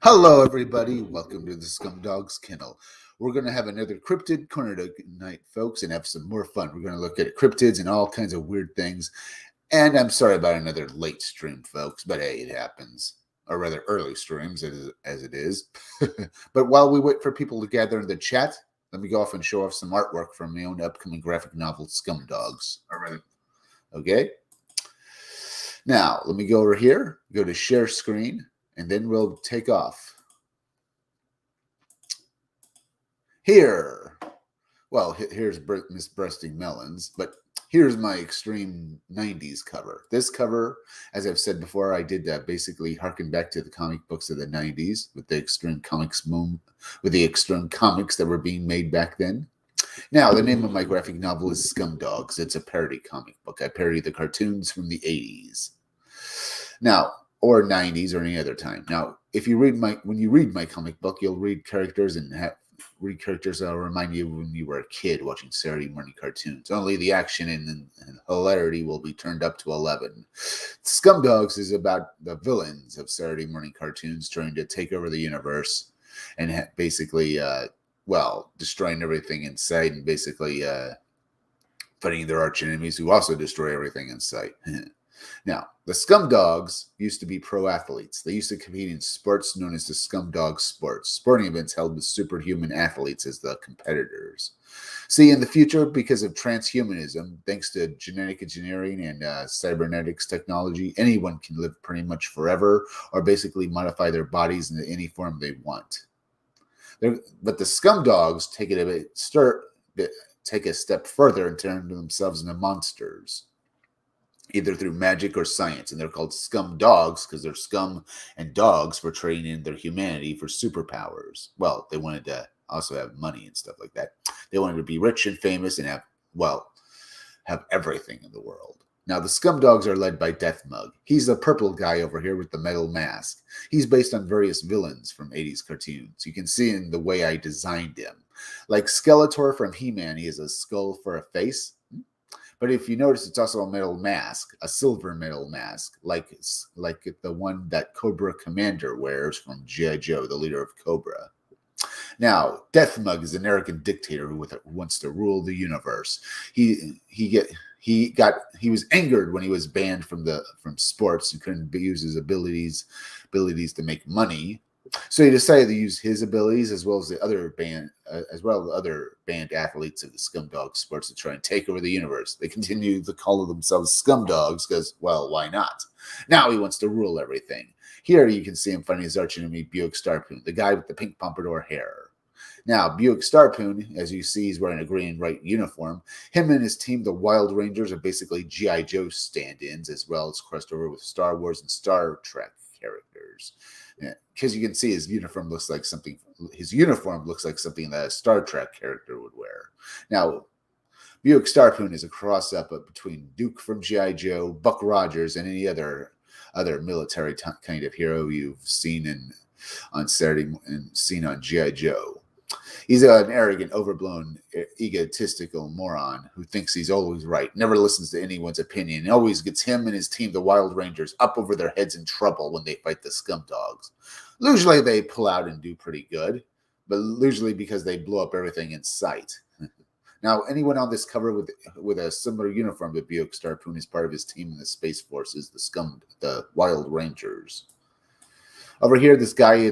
Hello, everybody. Welcome to the Scumdog's Kennel. We're going to have another cryptid corner tonight, folks, and have some more fun. We're going to look at cryptids and all kinds of weird things. And I'm sorry about another late stream, folks, but hey, it happens. Or rather, early streams as it is. But while we wait for people to gather in the chat, let me go off and show off some artwork from my own upcoming graphic novel, Scumdogs. All right. Okay. Now, let me go over here, go to share screen, and then we'll take off. Here, well, here's Miss Breasting Melons, but here's my extreme 90s cover. This cover, as I've said before, I did basically harken back to the comic books of the 90s with the extreme comics that were being made back then. Now, the name of my graphic novel is Scumdogs. It's a parody comic book. I parody the cartoons from the 80s. Now, or 90s or any other time. Now, when you read my comic book, you'll read characters that'll remind you when you were a kid watching Saturday morning cartoons. Only the action and hilarity will be turned up to 11. Scumdogs is about the villains of Saturday morning cartoons trying to take over the universe and basically, destroying everything in sight and basically fighting their arch enemies who also destroy everything in sight. Now, the Scumdogs used to be pro athletes. They used to compete in sports known as the Scumdog Sports, sporting events held with superhuman athletes as the competitors. See, in the future, because of transhumanism, thanks to genetic engineering and cybernetics technology, anyone can live pretty much forever or basically modify their bodies into any form they want. But the Scumdogs take a step further and turn themselves into monsters, either through magic or science, and they're called scum dogs because they're scum and dogs for trading in their humanity for superpowers. Well, they wanted to also have money and stuff like that. They wanted to be rich and famous and have everything in the world. Now, the scum dogs are led by Deathmug. He's the purple guy over here with the metal mask. He's based on various villains from 80s cartoons. You can see in the way I designed him. Like Skeletor from He-Man, he has a skull for a face. But if you notice, it's also a metal mask, a silver metal mask, like the one that Cobra Commander wears from G.I. Joe, the leader of Cobra. Now, Deathmug is an arrogant dictator who wants to rule the universe. He was angered when he was banned from sports and couldn't use his abilities to make money. So he decided to use his abilities as well as the other banned athletes of the Scumdog Sports to try and take over the universe. They continue to call themselves Scumdogs because, well, why not? Now he wants to rule everything. Here you can see him fighting his archenemy Buick Starpoon, the guy with the pink pompadour hair. Now, Buick Starpoon, as you see, he's wearing a green and white uniform. Him and his team, the Wild Rangers, are basically G.I. Joe stand-ins, as well as crossed over with Star Wars and Star Trek characters. Because you can see his uniform looks like something that a Star Trek character would wear. Now, Buick Starpoon is a cross-up between Duke from G.I. Joe, Buck Rogers, and any other military kind of hero you've seen on Saturday and seen on G.I. Joe. He's an arrogant, overblown, egotistical moron who thinks he's always right, never listens to anyone's opinion, and always gets him and his team, the Wild Rangers, up over their heads in trouble when they fight the Scumdogs. Usually they pull out and do pretty good, but usually because they blow up everything in sight. Now, anyone on this cover with a similar uniform to Buick Starpoon is part of his team in the Space Forces, the Wild Rangers. Over here, this guy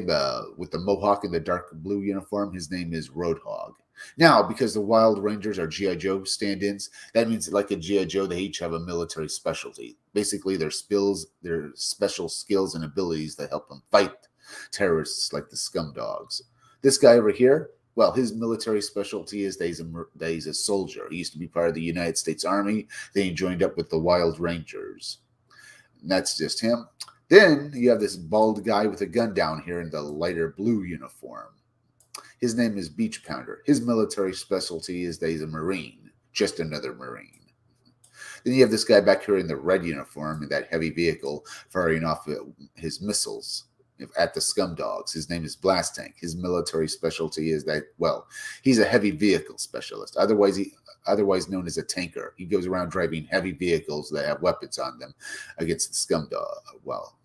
with the mohawk and the dark blue uniform, his name is Roadhog. Now, because the Wild Rangers are G.I. Joe stand-ins, that means like a G.I. Joe, they each have a military specialty. Basically, their special skills and abilities that help them fight terrorists like the Scumdogs. This guy over here, well, his military specialty is that he's a soldier. He used to be part of the United States Army. Then he joined up with the Wild Rangers. And that's just him. Then you have this bald guy with a gun down here in the lighter blue uniform. His name is Beach Pounder. His military specialty is that he's a Marine, just another Marine. Then you have this guy back here in the red uniform in that heavy vehicle firing off his missiles at the Scumdogs. His name is Blast Tank. His military specialty is that, well, he's a heavy vehicle specialist. Otherwise known as a tanker. He goes around driving heavy vehicles that have weapons on them against the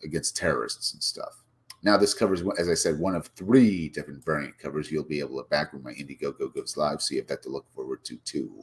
against terrorists and stuff. Now this covers, as I said, one of 3 different variant covers you'll be able to back when my Indiegogo goes live, so you have that to look forward to too.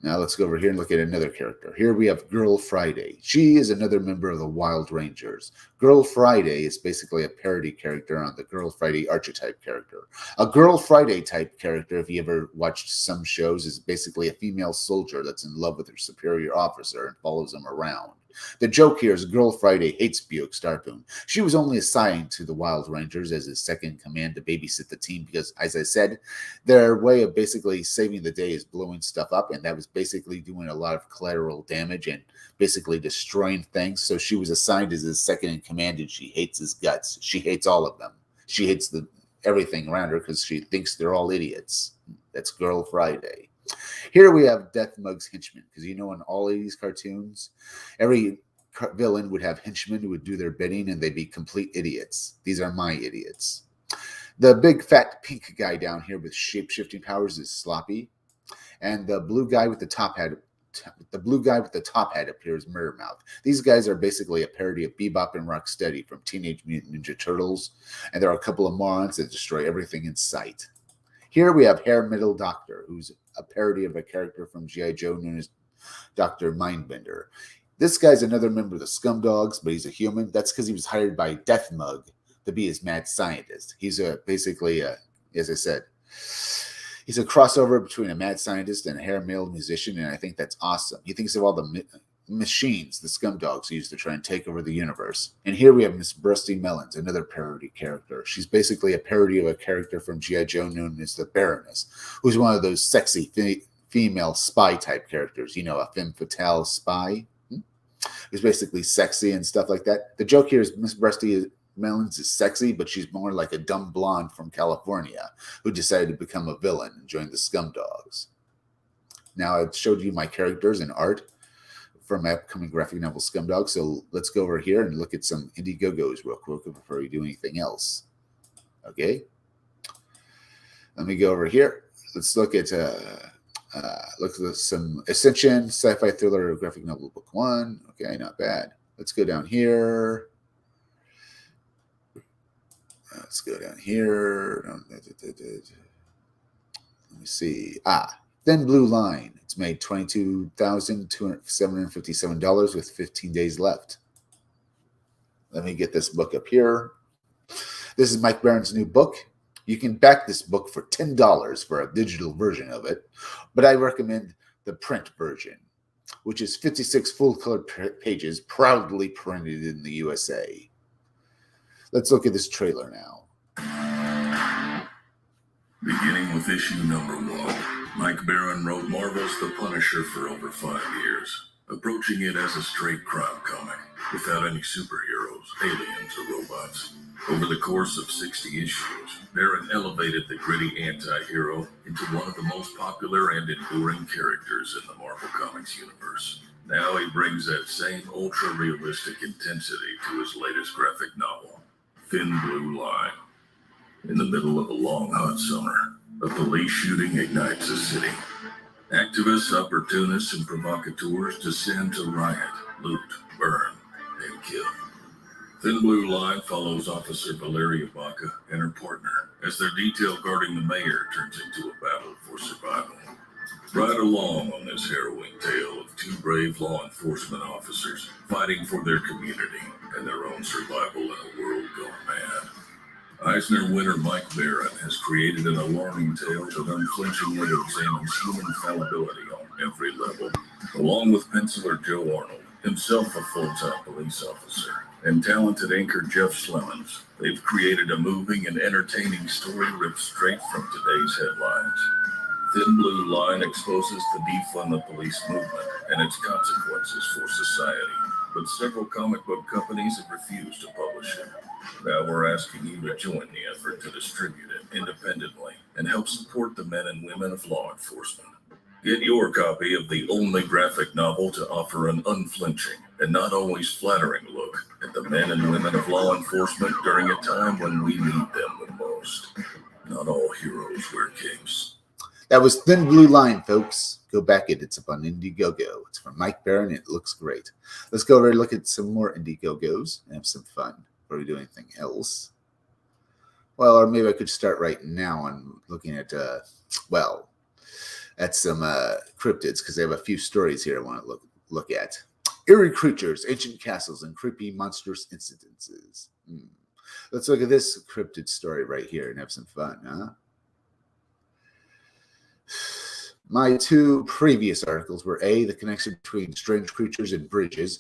Now let's go over here and look at another character. Here we have Girl Friday. She is another member of the Wild Rangers. Girl Friday is basically a parody character on the Girl Friday archetype character. A Girl Friday type character, if you ever watched some shows, is basically a female soldier that's in love with her superior officer and follows him around. The joke here is Girl Friday hates Buick Starpoon. She was only assigned to the Wild Rangers as his second in command to babysit the team because, as I said, their way of basically saving the day is blowing stuff up, and that was basically doing a lot of collateral damage and basically destroying things. So she was assigned as his second in command, and she hates his guts. She hates all of them. She hates everything around her because she thinks they're all idiots. That's Girl Friday. Here we have Death Mug's henchmen, because in all 80s cartoons, every villain would have henchmen who would do their bidding, and they'd be complete idiots. These are my idiots. The big fat pink guy down here with shape-shifting powers is Sloppy, and the blue guy with the top hat appears Murdermouth. These guys are basically a parody of Bebop and Rocksteady from Teenage Mutant Ninja Turtles, and there are a couple of morons that destroy everything in sight. Here we have Hair Metal Doctor, who's a parody of a character from G.I. Joe known as Dr. Mindbender. This guy's another member of the Scum Dogs, but he's a human. That's because he was hired by Death Mug to be his mad scientist. He's basically, as I said, he's a crossover between a mad scientist and a hair metal musician, and I think that's awesome. He thinks of all the machines the Scum Dogs use to try and take over the universe. And here we have Miss Brusty Melons, another parody character. She's basically a parody of a character from G.I. Joe known as the Baroness, who's one of those sexy female spy type characters. A femme fatale spy who's basically sexy and stuff like that. The joke here is Miss Brusty Melons is sexy, but she's more like a dumb blonde from California who decided to become a villain and join the Scum Dogs. Now, I've showed you my characters and art from my upcoming graphic novel Scumdog, so let's go over here and look at some Indiegogos real quick before we do anything else. Okay, let me go over here. Let's look at some Ascension sci-fi thriller graphic novel book 1. Okay, not bad. Let's go down here. Let's go down here. Let me see. Thin Blue Line. It's made $22,757 with 15 days left. Let me get this book up here. This is Mike Barron's new book. You can back this book for $10 for a digital version of it, but I recommend the print version, which is 56 full-color pages proudly printed in the USA. Let's look at this trailer now. Beginning with issue number 1, Mike Barron wrote Marvel's The Punisher for over 5 years, approaching it as a straight crime comic, without any superheroes, aliens, or robots. Over the course of 60 issues, Barron elevated the gritty anti-hero into one of the most popular and enduring characters in the Marvel Comics universe. Now he brings that same ultra-realistic intensity to his latest graphic novel, Thin Blue Line. In the middle of a long, hot summer, a police shooting ignites a city. Activists, opportunists, and provocateurs descend to riot, loot, burn, and kill. Thin Blue Line follows Officer Valeria Baca and her partner as their detail guarding the mayor turns into a battle for survival. Ride along on this harrowing tale of 2 brave law enforcement officers fighting for their community and their own survival in a world gone mad. Eisner winner Mike Barron has created an alarming tale that unflinchingly examines human fallibility on every level. Along with penciler Joe Arnold, himself a full-time police officer, and talented anchor Jeff Slemons, they've created a moving and entertaining story ripped straight from today's headlines. Thin Blue Line exposes the defund the police movement and its consequences for society, but several comic book companies have refused to publish it. Now we're asking you to join the effort to distribute it independently and help support the men and women of law enforcement. Get your copy of the only graphic novel to offer an unflinching and not always flattering look at the men and women of law enforcement during a time when we need them the most. Not all heroes wear capes. That was Thin Blue Line, folks. Go back it. It's up on Indiegogo. It's from Mike Barron. It looks great. Let's go over and look at some more Indiegogos and have some fun. before we do anything else. Well, or maybe I could start right now on looking at, at some cryptids, because they have a few stories here I want to look at. Eerie creatures, ancient castles, and creepy monstrous incidences. Let's look at this cryptid story right here and have some fun, huh? My two previous articles were A, the connection between strange creatures and bridges,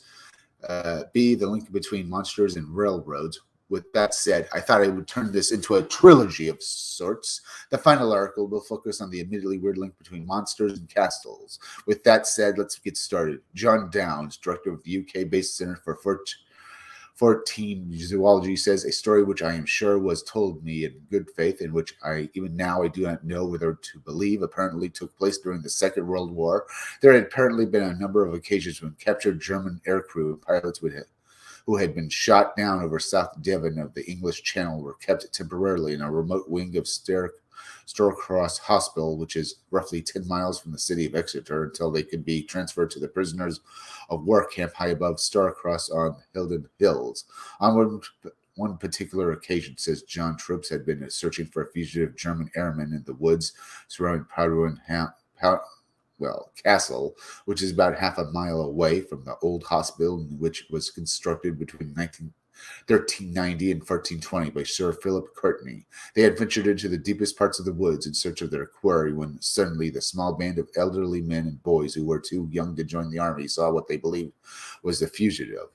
B, the link between monsters and railroads. With that said, I thought I would turn this into a trilogy of sorts. The final article will focus on the admittedly weird link between monsters and castles. With that said, let's get started. John Downes, director of the UK-based Center for 14 Zoology, says a story which I am sure was told me in good faith, and which I do not know whether to believe, apparently took place during the Second World War. There had apparently been a number of occasions when captured German aircrew and pilots who had been shot down over South Devon of the English Channel were kept temporarily in a remote wing of Starcross Hospital, which is roughly 10 miles from the city of Exeter, until they could be transferred to the prisoners of war camp high above Starcross on Hilden Hills. On one particular occasion, says John, troops had been searching for a fugitive German airman in the woods surrounding Castle, which is about half a mile away from the old hospital, which was constructed between 1390 and 1420 by Sir Philip Courtney. They had ventured into the deepest parts of the woods in search of their quarry when suddenly the small band of elderly men and boys who were too young to join the army saw what they believed was the fugitive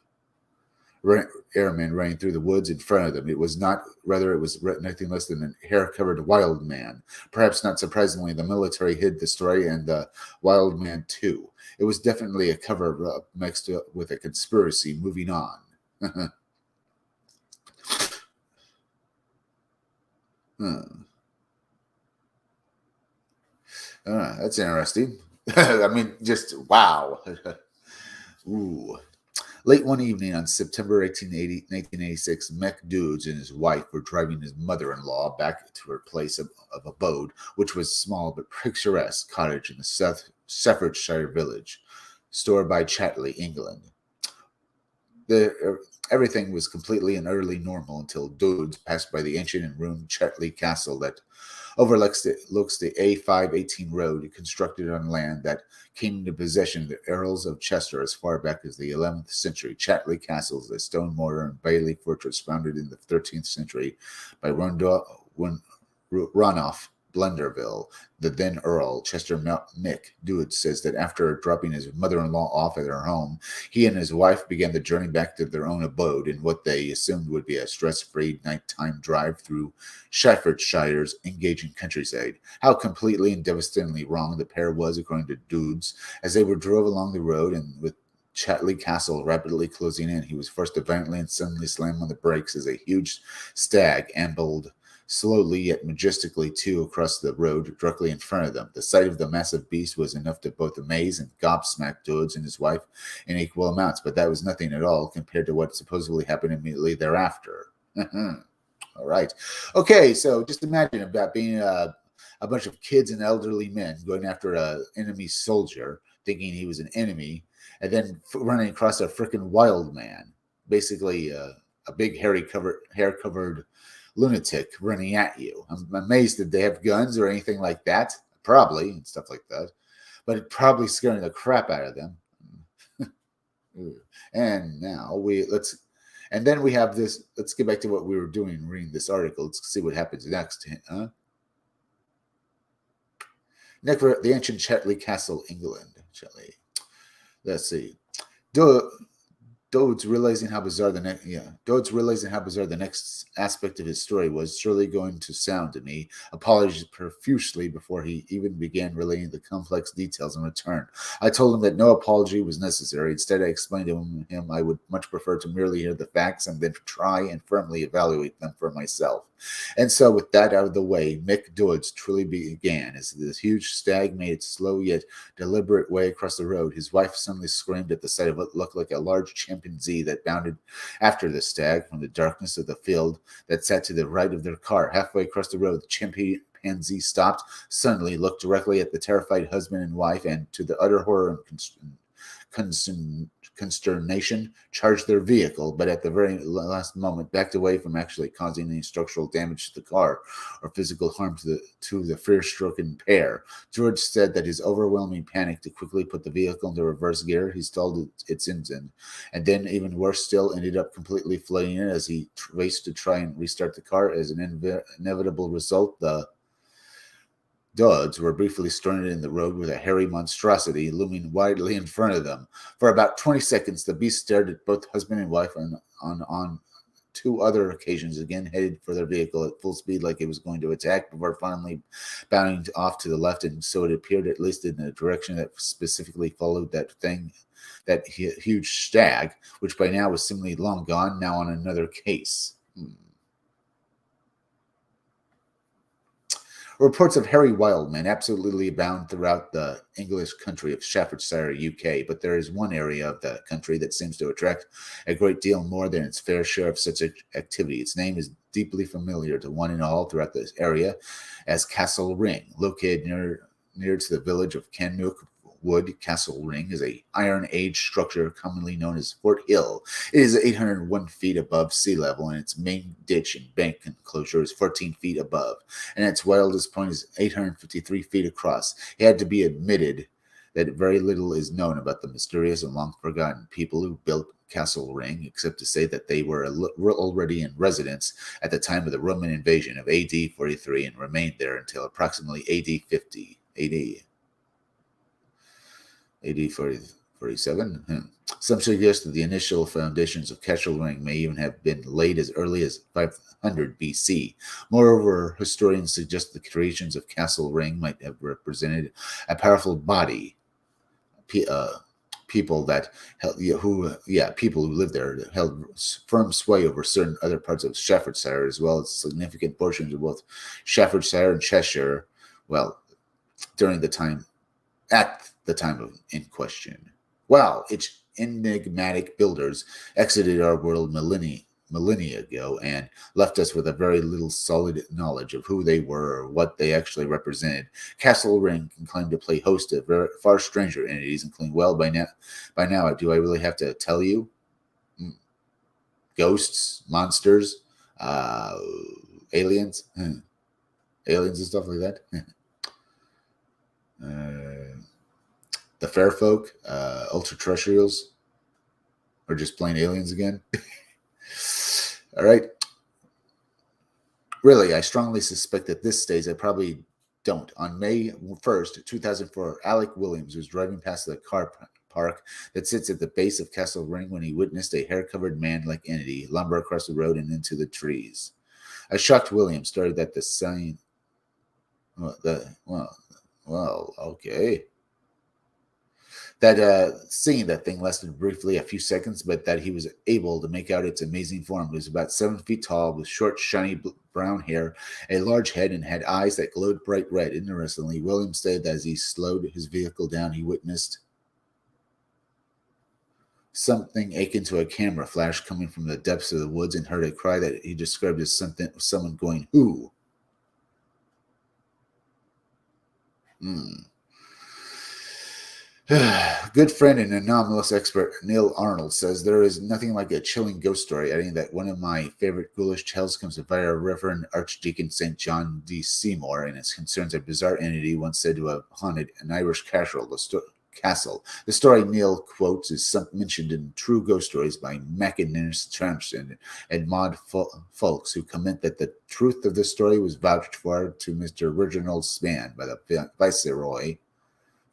airman running through the woods in front of them. It was nothing less than a hair-covered wild man. Perhaps not surprisingly, the military hid the story and the wild man too. It was definitely a cover-up mixed up with a conspiracy. Moving on. That's interesting. I mean, just wow. Ooh. Late one evening on September 1986, Mech Dudes and his wife were driving his mother-in-law back to her place of abode, which was a small but picturesque cottage in the Staffordshire village, stored by Chatley, England. Everything was completely and utterly normal until Dudes passed by the ancient and ruined Chatley Castle that overlooks the A518 road, constructed on land that came into possession of the Earls of Chester as far back as the 11th century. Chatley Castle is a stone mortar and bailey fortress founded in the 13th century by Ranulph Blunderville. The then Earl, Chester Mick Dude, says that after dropping his mother-in-law off at her home, he and his wife began the journey back to their own abode in what they assumed would be a stress-free nighttime drive through Staffordshires engaging countryside. How completely and devastatingly wrong the pair was, according to Dudes. As they drove along the road and with Chatley Castle rapidly closing in, he was forced to violently and suddenly slam on the brakes as a huge stag ambled slowly yet majestically across the road directly in front of them. The sight of the massive beast was enough to both amaze and gobsmack Dudes and his wife in equal amounts, but that was nothing at all compared to what supposedly happened immediately thereafter. All right. Okay, so just imagine about being a bunch of kids and elderly men going after an enemy soldier, thinking he was an enemy, and then running across a freaking wild man, basically a big hair-covered lunatic running at you. I'm amazed that they have guns or anything like that. Probably, and stuff like that. But it probably scaring the crap out of them. And now we have this. Let's get back to what we were doing reading this article. Let's see what happens next. Next, the ancient Chatley Castle, England. Chatley. Let's see. Dode's realizing how bizarre the next aspect of his story was surely going to sound to me, apologized profusely before he even began relating the complex details in return. I told him that no apology was necessary. Instead, I explained to him I would much prefer to merely hear the facts and then try and firmly evaluate them for myself. And so, with that out of the way, Mick Dodds truly began. As this huge stag made its slow yet deliberate way across the road, his wife suddenly screamed at the sight of what looked like a large chimpanzee that bounded after the stag from the darkness of the field that sat to the right of their car. Halfway across the road, the chimpanzee stopped, suddenly looked directly at the terrified husband and wife, and to the utter horror and consternation, charged their vehicle, but at the very last moment backed away from actually causing any structural damage to the car or physical harm to the fear-stricken pair. George said that his overwhelming panic to quickly put the vehicle into reverse gear, he stalled its engine, and then, even worse still, ended up completely flooding it as he raced to try and restart the car. As an inevitable result, the Dodds were briefly stranded in the road with a hairy monstrosity looming widely in front of them. For about 20 seconds, the beast stared at both husband and wife on two other occasions, again headed for their vehicle at full speed like it was going to attack, before finally bounding off to the left, and so it appeared, at least in a direction that specifically followed that huge stag, which by now was seemingly long gone, now on another case. Reports of hairy wild men absolutely abound throughout the English country of Staffordshire, UK, but there is one area of the country that seems to attract a great deal more than its fair share of such activity. Its name is deeply familiar to one and all throughout this area as Castle Ring. Located near to the village of Cannock Wood, Castle Ring is a Iron Age structure commonly known as Fort Hill. It is 801 feet above sea level, and its main ditch and bank enclosure is 14 feet above, and its wildest point is 853 feet across. It had to be admitted that very little is known about the mysterious and long-forgotten people who built Castle Ring, except to say that they were already in residence at the time of the Roman invasion of AD 43 and remained there until approximately AD 50. AD 47. Some suggest that the initial foundations of Castle Ring may even have been laid as early as 500 BC. Moreover, historians suggest the creations of Castle Ring might have represented a powerful body, people who lived there held firm sway over certain other parts of Staffordshire, as well as significant portions of both Staffordshire and Cheshire. Well, at the time in question. Wow, its enigmatic builders exited our world millennia ago and left us with a very little solid knowledge of who they were or what they actually represented. Castle Ring can claim to play host to far stranger entities, including, well, by now, do I really have to tell you? Ghosts, monsters, aliens, aliens and stuff like that. The fair folk, ultra-terrestrials, or just plain aliens again. All right. Really, I strongly suspect at this stage I probably don't. On May 1st, 2004, Alec Williams was driving past the car park that sits at the base of Castle Ring when he witnessed a hair-covered man-like entity lumber across the road and into the trees. A shocked Williams started at the sign. Well, okay. That seeing that thing lasted briefly a few seconds, but that he was able to make out its amazing form. It was about 7 feet tall, with short, shiny brown hair, a large head, and had eyes that glowed bright red. Interestingly, Williams said that as he slowed his vehicle down, he witnessed something akin to a camera flash coming from the depths of the woods and heard a cry that he described as someone going, "Who?" Good friend and anomalous expert Neil Arnold says there is nothing like a chilling ghost story, adding that one of my favorite ghoulish tales comes via Reverend Archdeacon St. John D. Seymour, and it concerns a bizarre entity once said to have haunted an Irish castle. The story Neil quotes is mentioned in True Ghost Stories by Mackinnis Trampson and Maud Folks, who comment that the truth of this story was vouched for to Mr. Reginald Spann by the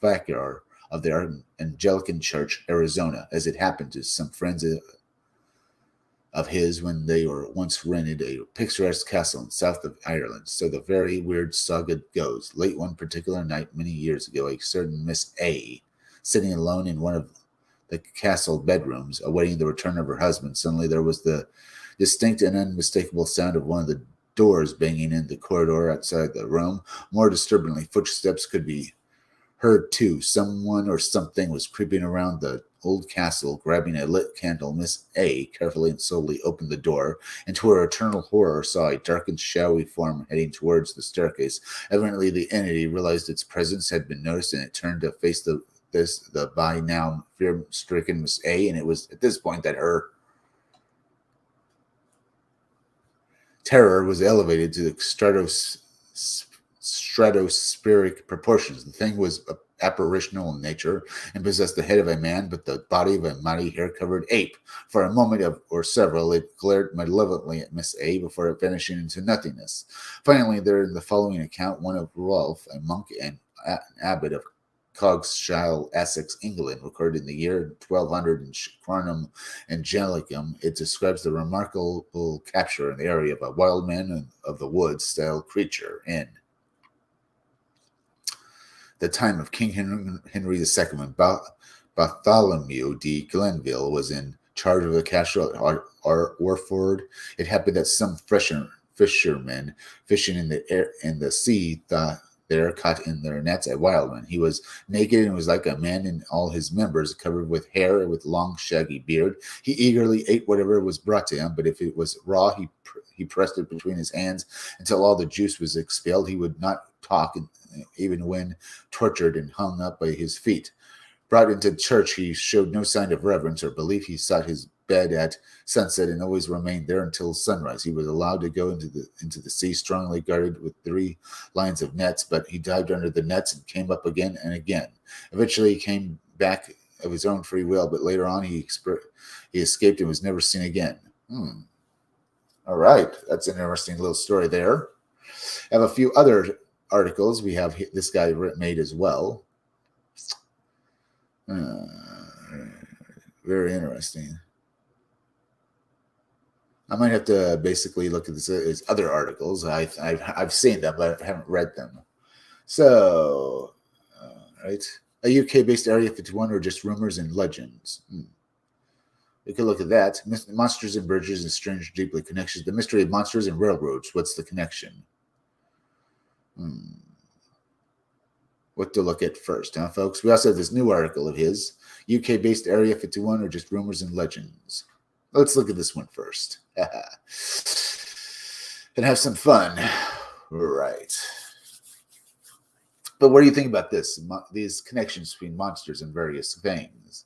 Vicar of the Anglican Church, Arizona, as it happened to some friends of his when they were once rented a picturesque castle in south of Ireland. So the very weird saga goes. Late one particular night many years ago, a certain Miss A, sitting alone in one of the castle bedrooms, awaiting the return of her husband, suddenly there was the distinct and unmistakable sound of one of the doors banging in the corridor outside the room. More disturbingly, footsteps could be heard too. Someone or something was creeping around the old castle, grabbing a lit candle. Miss A carefully and slowly opened the door, and to her eternal horror saw a dark and shadowy form heading towards the staircase. Evidently, the entity realized its presence had been noticed, and it turned to face the the by now fear-stricken Miss A, and it was at this point that her terror was elevated to the stratospheric proportions. The thing was apparitional in nature and possessed the head of a man, but the body of a mighty hair-covered ape. For a moment or several, it glared malevolently at Miss A before vanishing into nothingness. Finally, there in the following account, one of Rolf, a monk and an abbot of Coggeshall, Essex, England, recorded in the year 1200 in Chronum Angelicum. It describes the remarkable capture in the area of a wild man of the woods style creature in the time of King Henry II, when Bartholomew de Glenville was in charge of the castle at Orford. It happened that some fishermen fishing in the sea thought there caught in their nets a wild one. He was naked and was like a man in all his members, covered with hair and with long shaggy beard. He eagerly ate whatever was brought to him, but if it was raw, he pressed it between his hands until all the juice was expelled. He would not talk, even when tortured and hung up by his feet. Brought into church, he showed no sign of reverence or belief. He sought his bed at sunset and always remained there until sunrise. He was allowed to go into the sea, strongly guarded with 3 lines of nets, but he dived under the nets and came up again and again. Eventually, he came back of his own free will, but later on, he escaped and was never seen again. All right, that's an interesting little story there. I have a few other articles we have this guy made as well. Very interesting. I might have to basically look at this as other articles. I've seen them, but I haven't read them. So, right, a UK-based Area 51 or just rumors and legends. We could look at that. Monsters and bridges and strange, deeply connections. The mystery of monsters and railroads. What's the connection? What to look at first, huh, folks? We also have this new article of his, UK-based Area 51 or just rumors and legends. Let's look at this one first. And have some fun. Right. But what do you think about this? These connections between monsters and various things.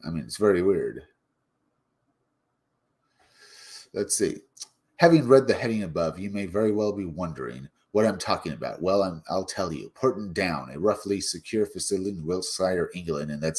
I mean, it's very weird. Let's see. Having read the heading above, you may very well be wondering what I'm talking about. Well, I'll tell you. Porton Down, a roughly secure facility in Wiltshire, England, and that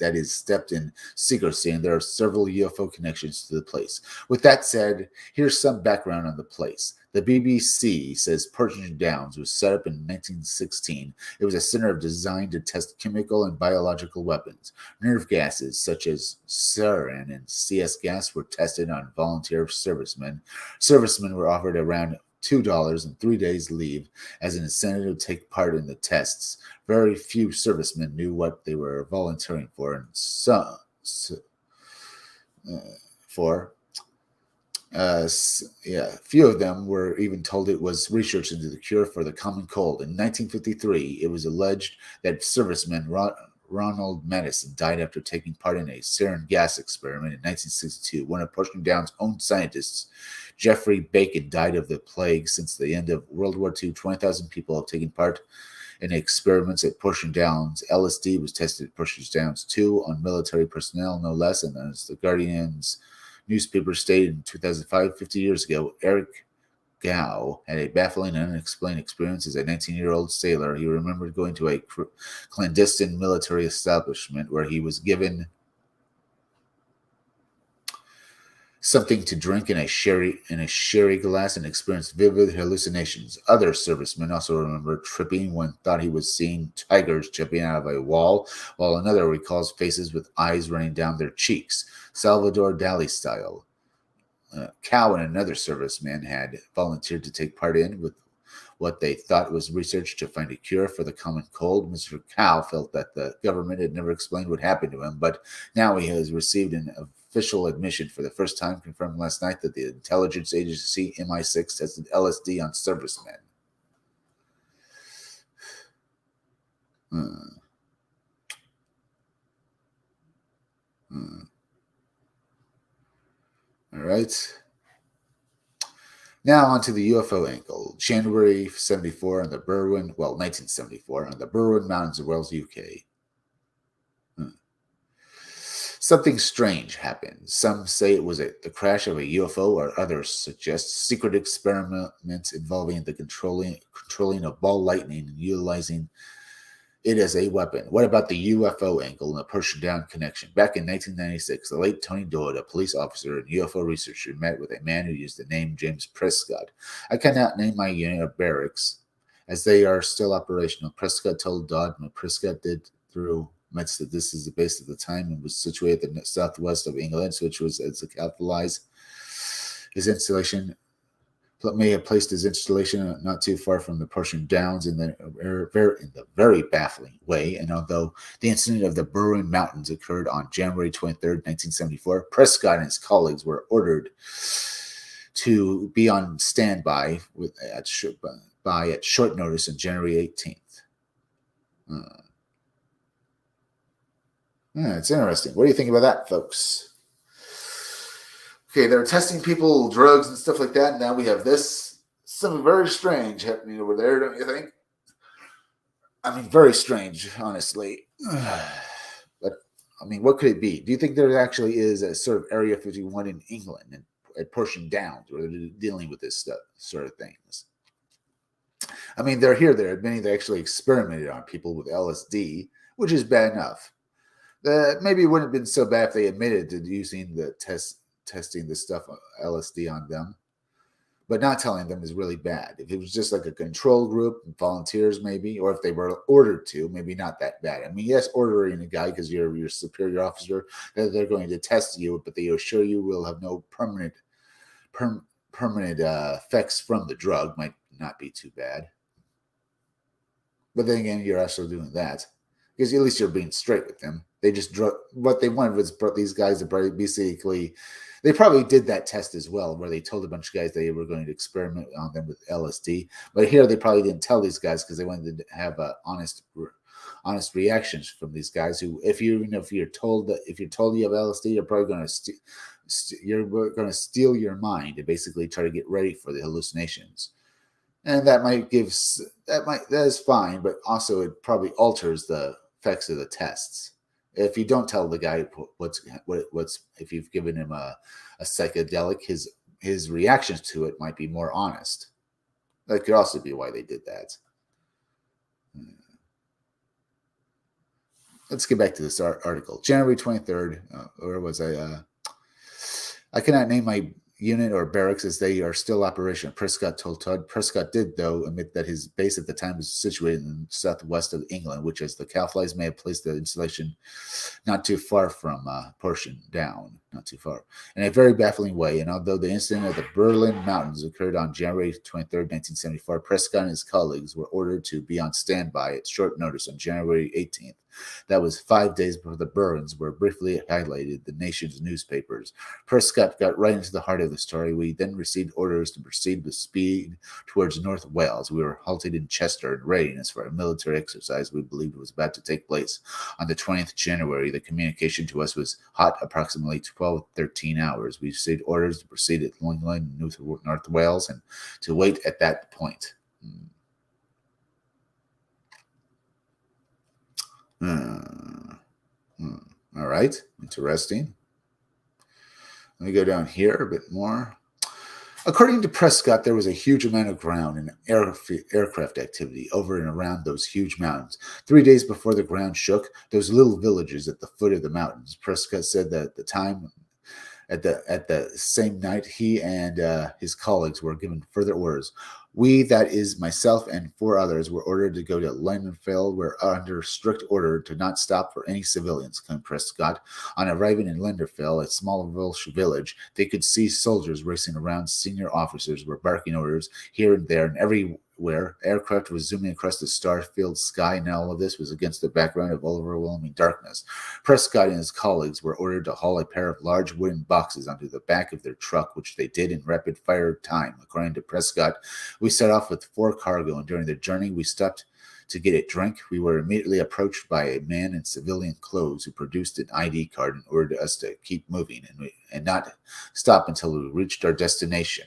is stepped in secrecy, and there are several UFO connections to the place. With that said, here's some background on the place. The BBC says Porton Downs was set up in 1916. It was a center designed to test chemical and biological weapons. Nerve gases such as sarin and CS gas were tested on volunteer servicemen. Servicemen were offered around $2 and 3 days leave as an incentive to take part in the tests. Very few servicemen knew what they were volunteering for, and few of them were even told it was research into the cure for the common cold. In 1953, it was alleged that serviceman Ronald Madison died after taking part in a sarin gas experiment. In 1962, one of Porton Down's own scientists, Geoffrey Bacon, died of the plague. Since the end of World War II, 20,000 people have taken part in experiments at Porton Downs. LSD was tested at Porton Downs too, on military personnel, no less. And as the Guardian's newspaper stated in 2005, 50 years ago, Eric Gow had a baffling and unexplained experience as a 19-year-old sailor. He remembered going to a clandestine military establishment where he was given something to drink in a sherry glass and experienced vivid hallucinations. Other servicemen also remember tripping when thought he was seeing tigers jumping out of a wall, while another recalls faces with eyes running down their cheeks, Salvador Dali style. Cow and another serviceman had volunteered to take part in with what they thought was research to find a cure for the common cold. Mr. Cow felt that the government had never explained what happened to him, but now he has received an official admission for the first time, confirmed last night that the intelligence agency MI6 tested LSD on servicemen. All right. Now onto the UFO angle. January 74 on the 1974 on the Berwyn Mountains of Wales, UK. Something strange happened. Some say it was the crash of a UFO, or others suggest secret experiments involving the controlling of ball lightning and utilizing it as a weapon. What about the UFO angle and the Persian Down connection? Back in 1996, the late Tony Doyle, a police officer and UFO researcher, met with a man who used the name James Prescott. I cannot name my unit of barracks, as they are still operational. Prescott told Dodd what Prescott did through Metz that this is the base at the time and was situated in the southwest of England, which was as a capitalized his installation. May have placed his installation not too far from the Persian Downs in the very baffling way. And although the incident of the Berwyn Mountains occurred on January 23rd, 1974, Prescott and his colleagues were ordered to be on standby at short notice on January 18th. It's interesting. What do you think about that, folks? Okay, they're testing people, drugs, and stuff like that. And now we have this. Something very strange happening over there, don't you think? I mean, very strange, honestly. But, I mean, what could it be? Do you think there actually is a sort of Area 51 in England and at Persian Downs where they're dealing with this stuff, sort of things? I mean, they're admitting they actually experimented on people with LSD, which is bad enough. Maybe it wouldn't have been so bad if they admitted to using the testing this stuff LSD on them, but not telling them is really bad. If it was just like a control group, volunteers maybe, or if they were ordered to, maybe not that bad. I mean, yes, ordering a guy because you're your superior officer, they're going to test you, but they assure you will have no permanent effects from the drug. Might not be too bad. But then again, you're also doing that because at least you're being straight with them. They just what they wanted was these guys to basically. They probably did that test as well, where they told a bunch of guys they were going to experiment on them with LSD. But here they probably didn't tell these guys because they wanted to have honest reactions from these guys. Who, if you're told you have LSD, you're probably going to steal your mind and basically try to get ready for the hallucinations. And that is fine, but also it probably alters the effects of the tests. If you don't tell the guy what's if you've given him a psychedelic, his reactions to it might be more honest. That could also be why they did that. Let's get back to this article. January 23rd, where was I? I cannot name my unit or barracks as they are still operational, Prescott told Todd. Prescott did, though, admit that his base at the time was situated in the southwest of England, which, as the Cowflies may have placed the installation not too far from Persian Down, not too far, in a very baffling way. And although the incident at the Berwyn Mountains occurred on January 23rd, 1974, Prescott and his colleagues were ordered to be on standby at short notice on January 18th. That was 5 days before the Berwyns were briefly highlighted the nation's newspapers. Prescott got right into the heart of the story. We then received orders to proceed with speed towards North Wales. We were halted in Chester in readiness for a military exercise we believed was about to take place. On the 20th January, the communication to us was hot approximately 13 hours. We received orders to proceed at Longland, North Wales, and to wait at that point. All right, interesting. Let me go down here a bit more. According to Prescott, there was a huge amount of ground and aircraft activity over and around those huge mountains. 3 days before the ground shook, those little villages at the foot of the mountains. Prescott said that at the same night, he and his colleagues were given further orders. We, that is myself and 4 others, were ordered to go to Lindenfeld. We're under strict order to not stop for any civilians, claimed Prescott. On arriving in Lindenfeld, a small Welsh village, they could see soldiers racing around. Senior officers were barking orders here and there and everywhere. Aircraft was zooming across the star-filled sky, and all of this was against the background of overwhelming darkness. Prescott and his colleagues were ordered to haul a pair of large wooden boxes onto the back of their truck, which they did in rapid-fire time. According to Prescott, we set off with 4 cargo, and during the journey, we stopped to get a drink. We were immediately approached by a man in civilian clothes who produced an ID card and ordered us to keep moving and not stop until we reached our destination.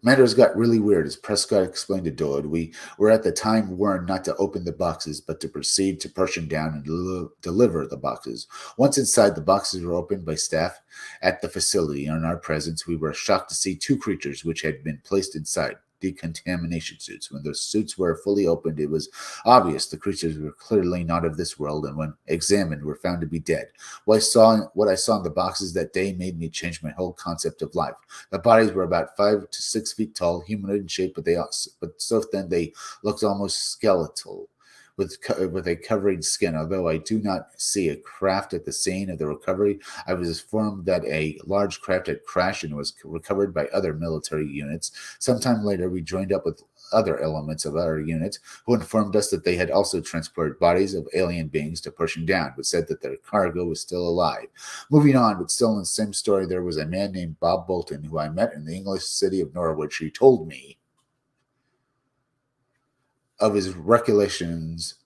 Matters got really weird as Prescott explained to Dodd. We were at the time warned not to open the boxes, but to proceed to push them down and deliver the boxes. Once inside, the boxes were opened by staff at the facility. In our presence, we were shocked to see two creatures which had been placed inside decontamination suits. When the suits were fully opened, it was obvious the creatures were clearly not of this world, and when examined, were found to be dead. What I saw in the boxes that day made me change my whole concept of life. The bodies were about 5 to 6 feet tall, humanoid in shape, but so thin they looked almost skeletal, with a covering skin. Although I do not see a craft at the scene of the recovery, I was informed that a large craft had crashed and was recovered by other military units. Sometime later, we joined up with other elements of our unit who informed us that they had also transported bodies of alien beings to pushing down, but said that their cargo was still alive. Moving on, but still in the same story, there was a man named Bob Bolton who I met in the English city of Norwich. He told me of his recollections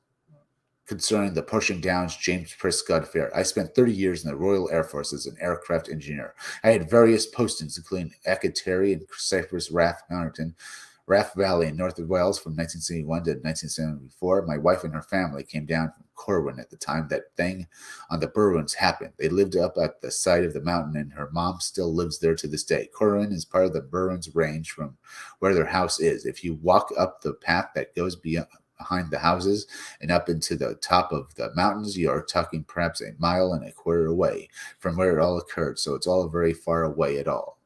concerning the pushing down's James Prescott affair. I spent 30 years in the Royal Air Force as an aircraft engineer. I had various postings, including Akrotiri and Cyprus Raff Valley in north of Wales from 1971 to 1974. My wife and her family came down from Corwin at the time that thing on the Berwins happened. They lived up at the side of the mountain, and her mom still lives there to this day. Corwin is part of the Berwins range from where their house is. If you walk up the path that goes behind the houses and up into the top of the mountains, you are talking perhaps a mile and a quarter away from where it all occurred, so it's all very far away at all.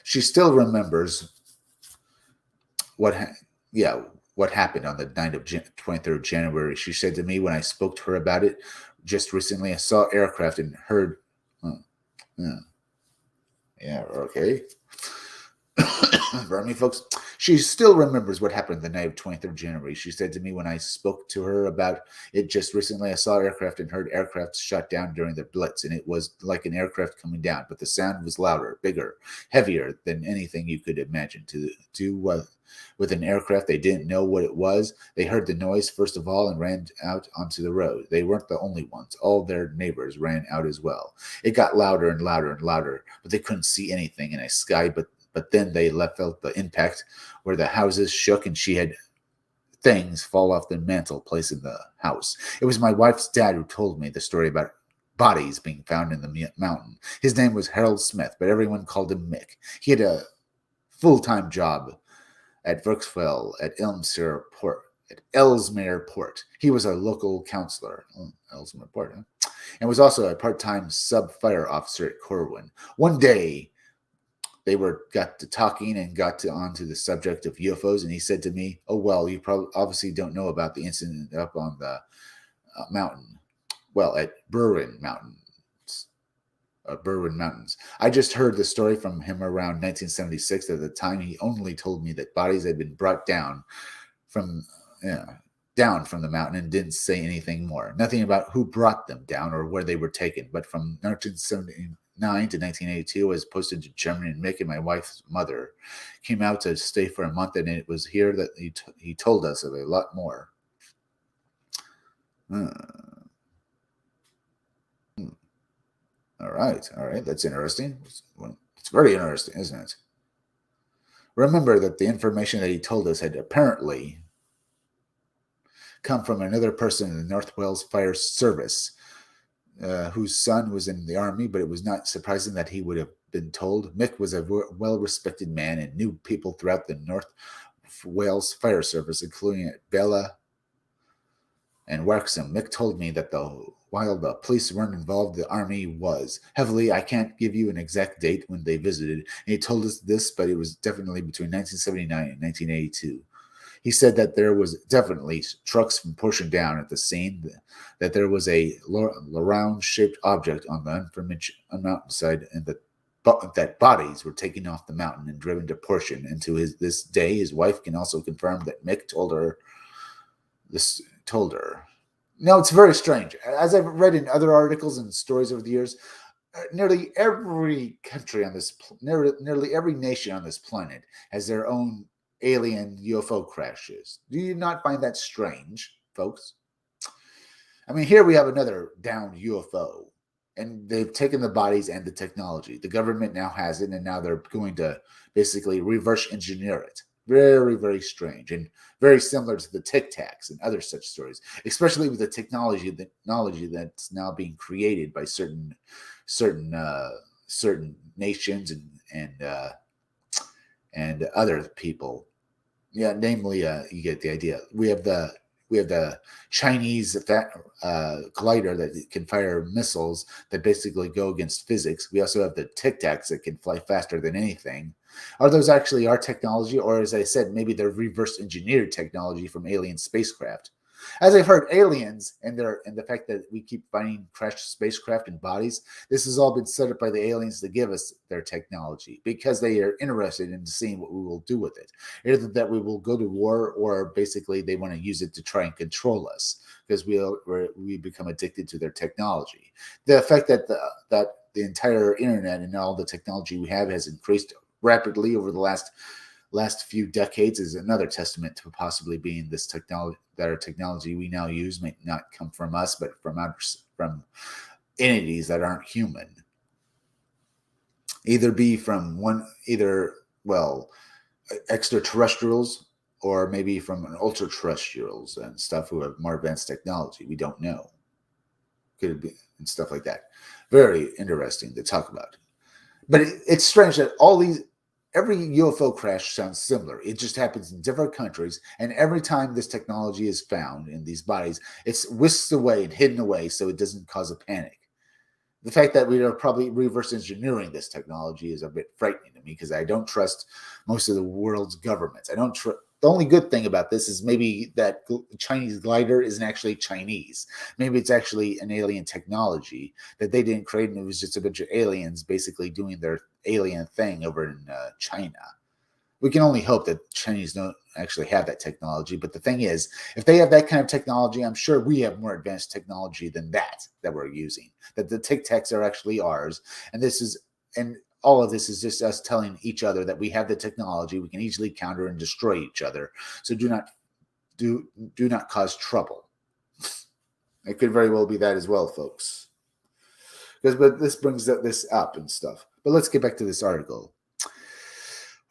She still remembers what happened on the night of 23rd January. She said to me when I spoke to her about it just recently, I saw aircraft and heard. Okay. Pardon me, folks. She still remembers what happened the night of 23rd January. She said to me when I spoke to her about it just recently, I saw aircraft and heard aircraft shot down during the blitz, and it was like an aircraft coming down, but the sound was louder, bigger, heavier than anything you could imagine. To do with an aircraft, they didn't know what it was. They heard the noise first of all and ran out onto the road. They weren't the only ones. All their neighbors ran out as well. It got louder and louder and louder, but they couldn't see anything in a sky but then they felt the impact where the houses shook and she had things fall off the mantelpiece in the house. It was my wife's dad who told me the story about bodies being found in the mountain. His name was Harold Smith, but everyone called him Mick. He had a full-time job at Virksville at Ellesmere Port. He was a local counselor, Ellesmere Port, and was also a part-time sub-fire officer at Corwin. One day, they got to talking and onto the subject of UFOs, and he said to me, "Oh well, you obviously don't know about the incident up on the mountain, well at Berwyn Mountains. I just heard the story from him around 1976. At the time, he only told me that bodies had been brought down from the mountain and didn't say anything more. Nothing about who brought them down or where they were taken. But from 1979 to 1982, I was posted to Germany, and Mick and my wife's mother came out to stay for a month, and it was here that he told us of a lot more. All right, that's interesting. It's very interesting, isn't it? Remember that the information that he told us had apparently come from another person in the North Wales Fire Service, whose son was in the army, but it was not surprising that he would have been told. Mick was a well-respected man and knew people throughout the North Wales Fire Service, including at Bella and Wrexham. Mick told me that while the police weren't involved, the army was heavily. I can't give you an exact date when they visited, and he told us this, but it was definitely between 1979 and 1982. He said that there was definitely trucks from pushing down at the scene, that there was a round-shaped object on the mountainside, and that bodies were taken off the mountain and driven to Portion. And to this day, his wife can also confirm that Mick told her. No, it's very strange. As I've read in other articles and stories over the years, nearly every country on this, nearly every nation on this planet has their own alien UFO crashes. Do you not find that strange, folks? I mean, here we have another downed UFO. and they've taken the bodies and the technology. The government now has it, and now they're going to basically reverse engineer it. Very, very strange, and very similar to the Tic Tacs and other such stories, especially with the technology that's now being created by certain certain nations and other people. Yeah, namely, you get the idea. We have the Chinese glider that can fire missiles that basically go against physics. We also have the Tic Tacs that can fly faster than anything. Are those actually our technology, or as I said, maybe they're reverse engineered technology from alien spacecraft? As I've heard, aliens and the fact that we keep finding crashed spacecraft and bodies, this has all been set up by the aliens to give us their technology because they are interested in seeing what we will do with it. Either that we will go to war, or basically they want to use it to try and control us because we become addicted to their technology. The fact that the entire internet and all the technology we have has increased rapidly over the last few decades is another testament to possibly being this technology, that our technology we now use may not come from us, but from entities that aren't human. Either well, extraterrestrials, or maybe from an ultra terrestrials and stuff who have more advanced technology. We don't know. Could be and stuff like that. Very interesting to talk about. But it's strange that every UFO crash sounds similar. It just happens in different countries, and every time this technology is found in these bodies, it's whisked away and hidden away so it doesn't cause a panic. The fact that we are probably reverse engineering this technology is a bit frightening to me because I don't trust most of the world's governments. I don't trust. The only good thing about this is maybe that Chinese glider isn't actually Chinese. Maybe it's actually an alien technology that they didn't create, and it was just a bunch of aliens basically doing their alien thing over in China. We can only hope that Chinese don't actually have that technology. But the thing is, if they have that kind of technology, I'm sure we have more advanced technology than that we're using. That the Tic Tacs are actually ours, and all of this is just us telling each other that we have the technology. We can easily counter and destroy each other. So do not cause trouble. It could very well be that as well, folks. But this brings this up and stuff. But let's get back to this article.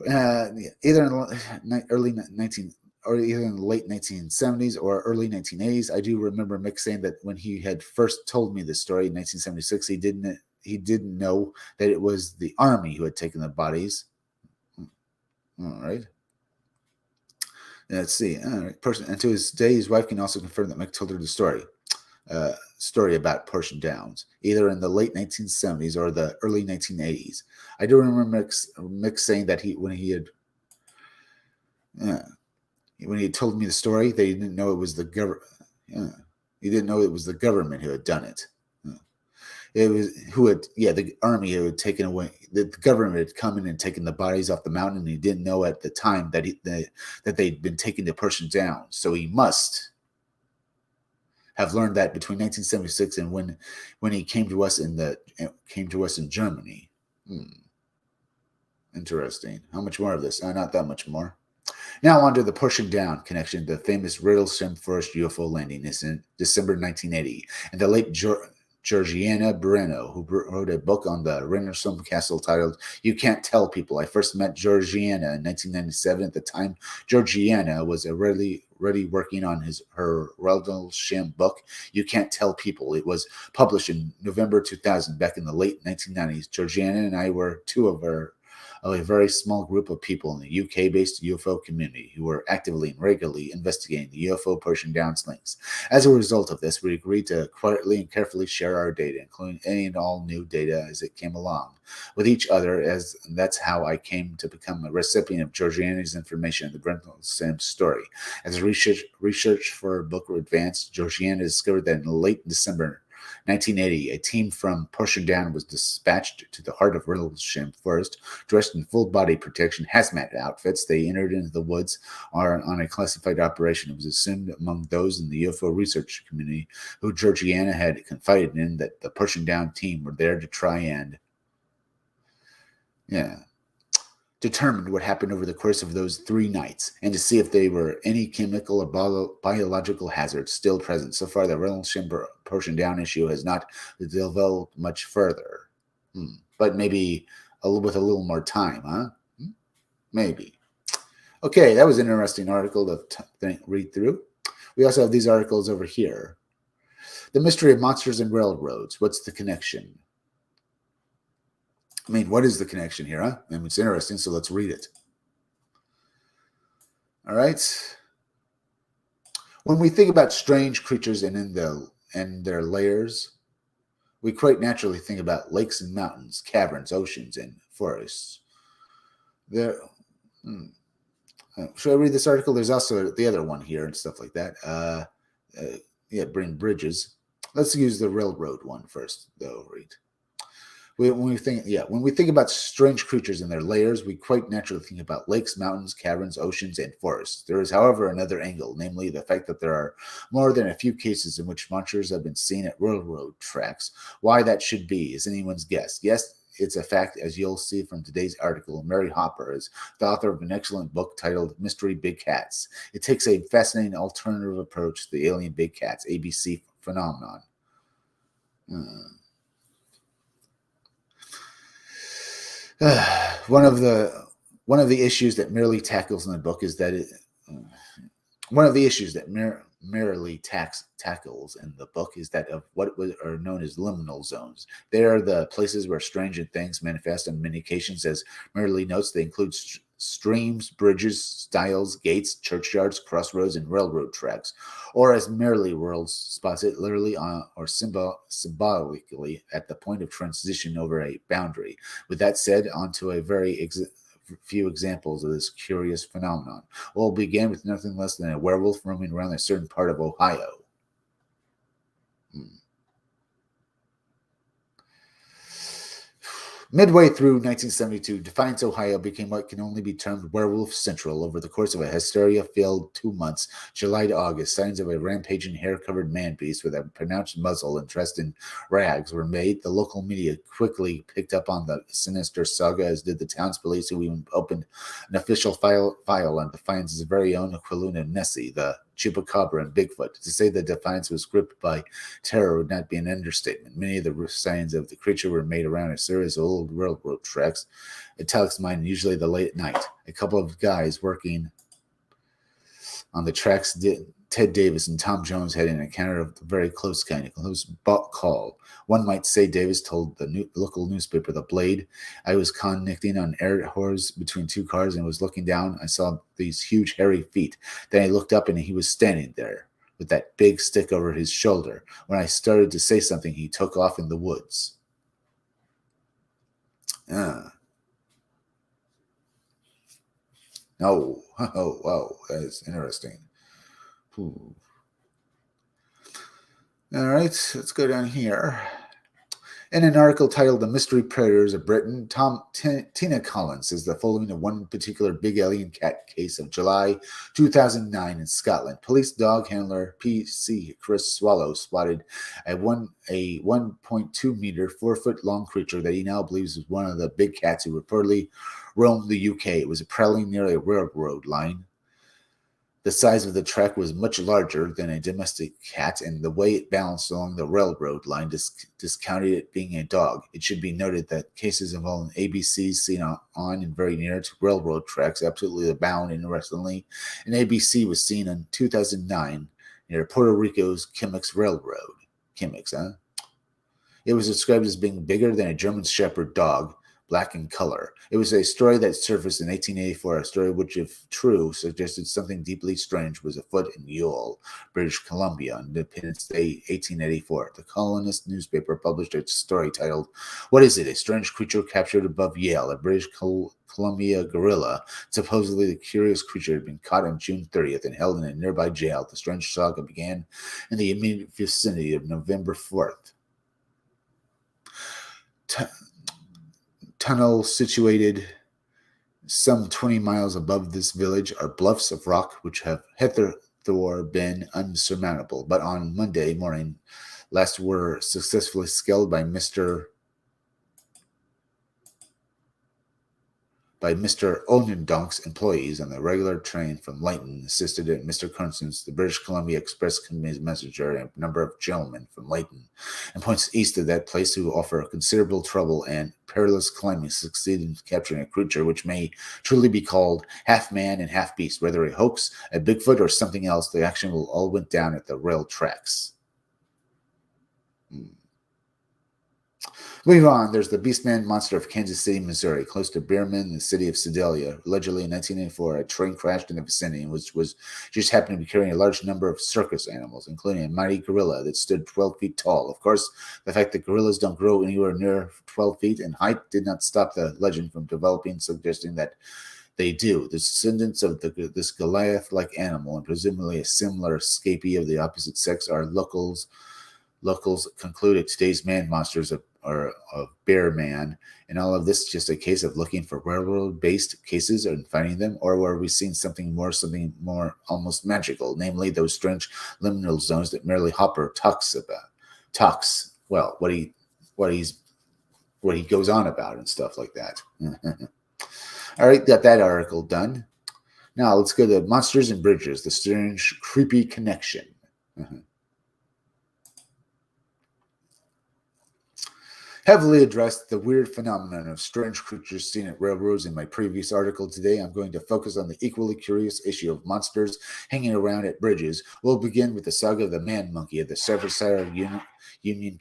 Either in the late 1970s or early 1980s. I do remember Mick saying that when he had first told me this story in 1976, he didn't know that it was the Army who had taken the bodies. All right. Let's see. All right. And to this day, his wife can also confirm that Mick told her the story about Portion Downs, either in the late 1970s or the early 1980s. I do remember Mick saying that when he had told me the story, they didn't know it was the government. He didn't know it was the government who had done it. It was the Army who had taken away. The government had come in and taken the bodies off the mountain, and he didn't know at the time that they'd been taking the person down. So he must have learned that between 1976 and when he came to us in Germany. Interesting. How much more of this? Not that much more. Now on to the pushing down connection. The famous Riddlesham Forest UFO landing is in December 1980, and the late Georgiana Moreno, who wrote a book on the Riddlesham Castle titled "You Can't Tell People." I first met Georgiana in 1997. At the time, Georgiana was already working on her Riddlesham book, "You Can't Tell People." It was published in November 2000, back in the late 1990s. Georgiana and I were two of a very small group of people in the UK-based UFO community who were actively and regularly investigating the UFO Persian Downs links. As a result of this, we agreed to quietly and carefully share our data, including any and all new data as it came along, with each other, and that's how I came to become a recipient of Georgiana's information in the Riddlesham story. As research for her book advanced, Georgiana discovered that in late December 1980, a team from Portion Down was dispatched to the heart of Riddlesham Forest, dressed in full body protection hazmat outfits. They entered into the woods on a classified operation. It was assumed among those in the UFO research community who Georgiana had confided in that the Portion Down team were there to try and determined what happened over the course of those 3 nights and to see if there were any chemical or biological hazards still present. So far, the Rendlesham portion down issue has not developed much further. But maybe with a little more time, huh? Maybe. Okay, that was an interesting article to read through. We also have these articles over here. The Mystery of Monsters and Railroads. What's the connection? I mean, what is the connection here, huh? I mean, it's interesting, so let's read it. All right. When we think about strange creatures and their layers, we quite naturally think about lakes and mountains, caverns, oceans, and forests. Should I read this article? There's also the other one here and stuff like that. Bring bridges. Let's use the railroad one first, though. Read. When we think about strange creatures and their layers, we quite naturally think about lakes, mountains, caverns, oceans, and forests. There is, however, another angle, namely the fact that there are more than a few cases in which monsters have been seen at railroad tracks. Why that should be is anyone's guess. Yes, it's a fact, as you'll see from today's article. Mary Hopper is the author of an excellent book titled Mystery Big Cats. It takes a fascinating alternative approach to the alien big cats, ABC phenomenon. One of the issues that merely tackles in the book is that tackles in the book is that of what are known as liminal zones. They are the places where strange things manifest. On many occasions, as merely notes, they include streams, bridges, stiles, gates, churchyards, crossroads, and railroad tracks, or as merely worlds spots it literally or symbolically at the point of transition over a boundary. With that said, on to a very few examples of this curious phenomenon. We'll begin with nothing less than a werewolf roaming around a certain part of Ohio. Midway through 1972, Defiance, Ohio became what can only be termed werewolf central. Over the course of a hysteria-filled 2 months, July to August, signs of a rampaging, hair-covered man-beast with a pronounced muzzle and dressed in rags were made. The local media quickly picked up on the sinister saga, as did the town's police, who even opened an official file on Defiance's very own Aquiluna Nessie, the Chupacabra, and Bigfoot. To say that Defiance was gripped by terror would not be an understatement. Many of the signs of the creature were made around a series of old railroad tracks. Italics mine, usually the late at night. A couple of guys working on the tracks, Ted Davis and Tom Jones, had an encounter of the very close kind, a close call. One might say Davis told the local newspaper, The Blade, I was connecting on air horse between 2 cars and was looking down. I saw these huge hairy feet. Then I looked up and he was standing there with that big stick over his shoulder. When I started to say something, he took off in the woods. Oh, wow, that is interesting. Ooh. All right, let's go down here. In an article titled The Mystery Predators of Britain, Tina Collins says the following of one particular big alien cat case of July 2009 in Scotland. Police dog handler P.C. Chris Swallow spotted a 1.2 meter, 4-foot long creature that he now believes is one of the big cats who reportedly roamed the UK. It was prowling near a railroad line. The size of the track was much larger than a domestic cat, and the way it balanced along the railroad line discounted it being a dog. It should be noted that cases involving ABCs seen on and very near to railroad tracks absolutely abound. Interestingly, an ABC was seen in 2009 near Puerto Rico's Chemix Railroad. Chemix, huh? It was described as being bigger than a German Shepherd dog, black in color. It was a story that surfaced in 1884, a story which, if true, suggested something deeply strange was afoot in Yule, British Columbia, on Independence Day, 1884. The Colonist newspaper published a story titled, What is it? A strange creature captured above Yale, a British Columbia gorilla. Supposedly, the curious creature had been caught on June 30th and held in a nearby jail. The strange saga began in the immediate vicinity of November 4th. Tunnel situated some 20 miles above this village are bluffs of rock which have hitherto been unsurmountable, but on Monday morning last were successfully scaled by Mr. by Mr. Oniondonk's employees on the regular train from Layton, assisted at Mr. Constance, the British Columbia Express Company's messenger, and a number of gentlemen from Layton, and points east of that place who offer considerable trouble and perilous climbing succeed in capturing a creature which may truly be called half man and half beast, whether a hoax, a Bigfoot, or something else. The action will all went down at the rail tracks. Moving on, there's the Beastman monster of Kansas City, Missouri, close to Beerman, the city of Sedalia. Allegedly, in 1984, a train crashed in the vicinity, which was just happened to be carrying a large number of circus animals, including a mighty gorilla that stood 12 feet tall. Of course, the fact that gorillas don't grow anywhere near 12 feet in height did not stop the legend from developing, suggesting that they do. The descendants of this Goliath-like animal, and presumably a similar escapee of the opposite sex, are locals. Locals concluded today's man monsters are a bear man, and all of this just a case of looking for railroad-based cases and finding them, or were we seeing something more almost magical, namely those strange liminal zones that merely Hopper talks about. Well, what he goes on about and stuff like that. All right, got that article done. Now let's go to Monsters and Bridges, the strange, creepy connection. Heavily addressed the weird phenomenon of strange creatures seen at railroads in my previous article. Today, I'm going to focus on the equally curious issue of monsters hanging around at bridges. We'll begin with the saga of the man monkey at the Staffordshire Union